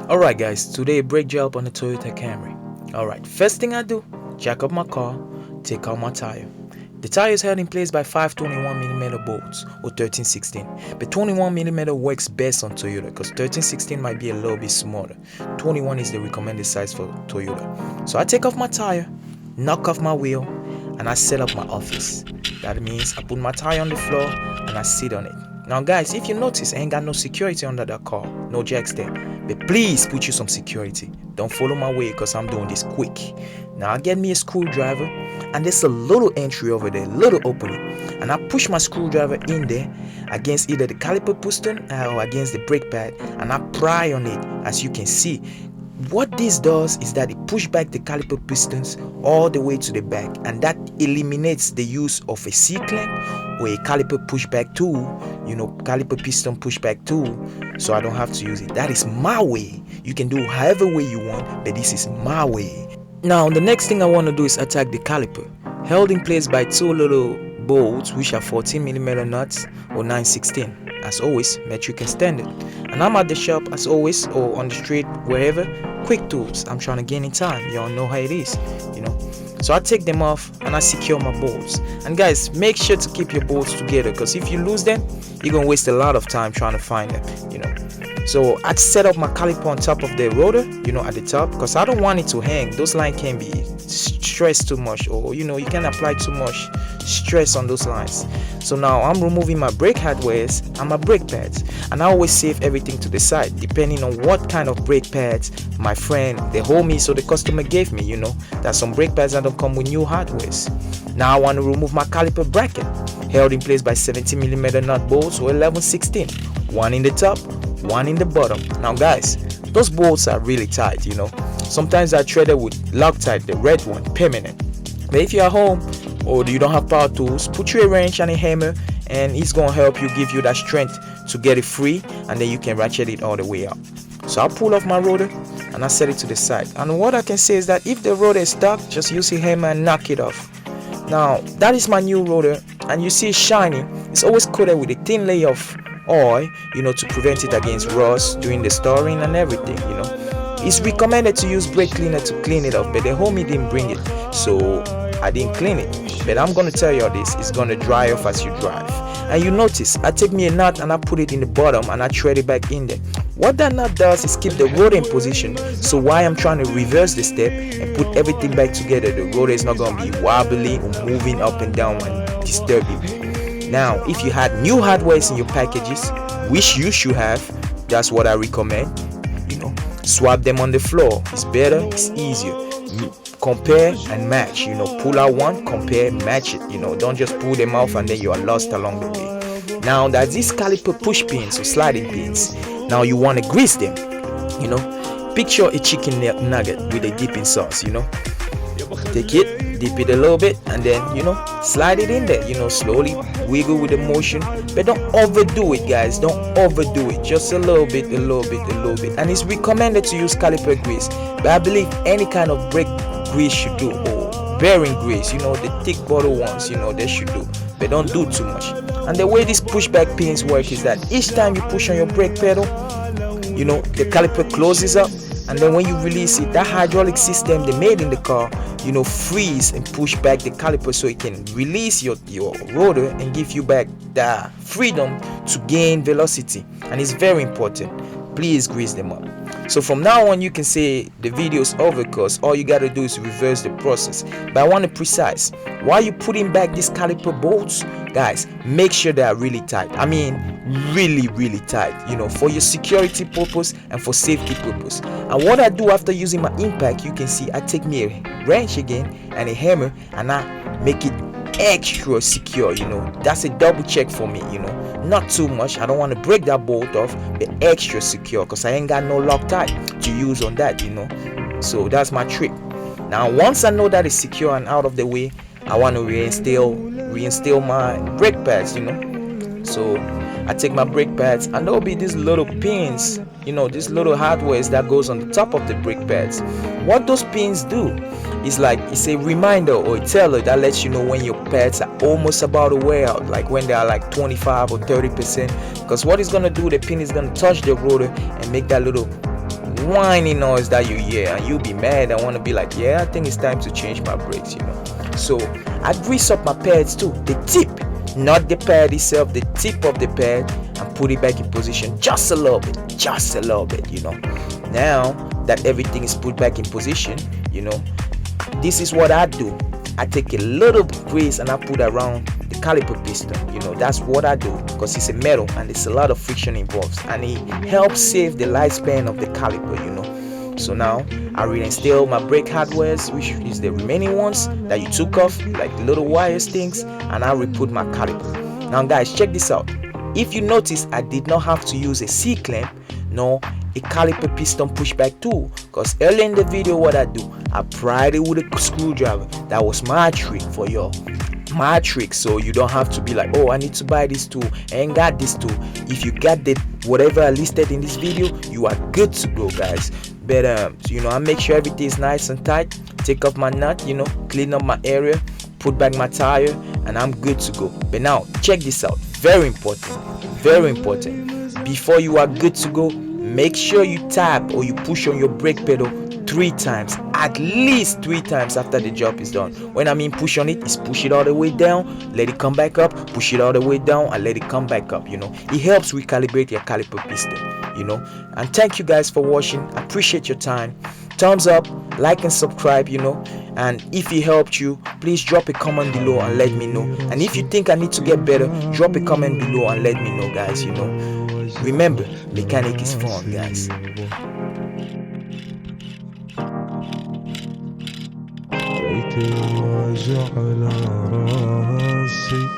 Alright guys, today brake job on the Toyota Camry. Alright, first thing I do, jack up my car, take out my tire. The tire is held in place by 521mm bolts or 1316. But 21mm works best on Toyota because 1316 might be a little bit smaller. 21 is the recommended size for Toyota. So I take off my tire, knock off my wheel, and I set up my office. That means I put my tire on the floor and I sit on it. Now guys, if you notice, I ain't got no security under that car, no jacks there. But please put you some security. Don't follow my way because I'm doing this quick. Now I get me a screwdriver and there's a little entry over there, little opening. And I push my screwdriver in there against either the caliper piston or against the brake pad and I pry on it, as you can see. What this does is that it pushes back the caliper pistons all the way to the back, and that eliminates the use of a C-clamp or a caliper pushback tool, caliper piston pushback tool, so I don't have to use it. That is my way. You can do however way you want, but this is my way. Now the next thing I want to do is attack the caliper, held in place by two little bolts which are 14mm nuts or 916. As always, metric and standard. And I'm at the shop as always, or on the street, wherever. Quick tools. I'm trying to gain in time. Y'all know how it is, So I take them off and I secure my bolts. And guys, make sure to keep your bolts together, because if you lose them, you're gonna waste a lot of time trying to find them. So I set up my caliper on top of the rotor, at the top, because I don't want it to hang. Those lines can be stressed too much, or you can apply too much stress on those lines. So now I'm removing my brake hardwares and my brake pads, and I always save everything to the side depending on what kind of brake pads my friend, the homie, so the customer gave me. There's some brake pads that don't come with new hardwares. Now I want to remove my caliper bracket, held in place by 70mm nut bolts or 1116, one in the top, one in the bottom. Now guys, those bolts are really tight. Sometimes I threaded with Loctite, the red one, permanent. But if you're at home or you don't have power tools, put you a wrench and a hammer, and it's gonna help you, give you that strength to get it free, and then you can ratchet it all the way up. So I'll pull off my rotor and I set it to the side. And what I can say is that if the rotor is stuck, just use a hammer and knock it off. Now that is my new rotor, and you see it shining. It's always coated with a thin layer of oil, to prevent it against rust during the storing and everything. It's recommended to use brake cleaner to clean it off, but the homie didn't bring it, so I didn't clean it. But I'm gonna tell you all this, it's gonna dry off as you drive. And you notice I take me a nut and I put it in the bottom and I thread it back in there. What that nut does is keep the rotor in position, so while I'm trying to reverse the step and put everything back together, the rotor is not gonna be wobbly or moving up and down and disturbing me. Now if you had new hardwares in your packages, which you should have, that's what I recommend. Swap them on the floor. It's better, it's easier. Compare and match. Pull out one, compare, match it. Don't just pull them off and then you are lost along the way. Now that these caliper push pins or sliding pins, now you want to grease them. Picture a chicken nugget with a dipping sauce. Take it, dip it a little bit, and then slide it in there. Slowly wiggle with the motion, but don't overdo it, guys. Don't overdo it. Just a little bit, a little bit, a little bit. And it's recommended to use caliper grease, but I believe any kind of brake grease should do, or bearing grease, the thick bottle ones, they should do, but don't do too much. And the way these pushback pins work is that each time you push on your brake pedal, the caliper closes up, and then when you release it, that hydraulic system they made in the car, freeze and push back the caliper so it can release your rotor and give you back the freedom to gain velocity. And it's very important. Please grease them up. So from now on, you can say the video is over, because all you got to do is reverse the process. But I want to precise, while you're putting back these caliper bolts, guys, make sure they are really tight. I mean really, really tight, for your security purpose and for safety purpose. And what I do after using my impact, you can see I take me a wrench again and a hammer and I make it extra secure. That's a double check for me. Not too much, I don't want to break that bolt off, but extra secure, because I ain't got no Loctite to use on that. So that's my trick. Now once I know that it's secure and out of the way, I want to reinstall my brake pads. So I take my brake pads, and there'll be these little pins, these little hardwares that goes on the top of the brake pads. What those pins do is it's a reminder or a teller that lets you know when your pads are almost about to wear out, like when they are like 25 or 30%. Because what it's gonna do, the pin is gonna touch the rotor and make that little whining noise that you hear, and you'll be mad and want to be like, yeah, I think it's time to change my brakes, So I grease up my pads too, the tip, not the pad itself, the tip of the pad, and put it back in position just a little bit, Now that everything is put back in position, this is what I do. I take a little grease and I put around the caliper piston. That's what I do, because it's a metal and there's a lot of friction involved, and it helps save the lifespan of the caliper. So now I reinstall my brake hardwares, which is the remaining ones that you took off, like the little wires things, and I re-put my caliper. Now guys, check this out. If you notice, I did not have to use a C-clamp nor a caliper piston pushback tool, because earlier in the video what I do, I pried it with a screwdriver. That was my trick for y'all. My trick, so you don't have to be like, oh, I need to buy this tool, I ain't got this tool. If you got the whatever I listed in this video, you are good to go, guys. But I make sure everything is nice and tight, take off my nut, clean up my area, put back my tire, and I'm good to go. But now check this out, very important, before you are good to go, make sure you tap or you push on your brake pedal 3 times, at least 3 times after the job is done. When I mean push on it, is push it all the way down, let it come back up, push it all the way down, and let it come back up. It helps recalibrate your caliper piston. And thank you guys for watching. I appreciate your time. Thumbs up, like and subscribe. And if it helped you, please drop a comment below and let me know. And if you think I need to get better, drop a comment below and let me know, guys. Remember, mechanic is fun, guys. وجع على راسي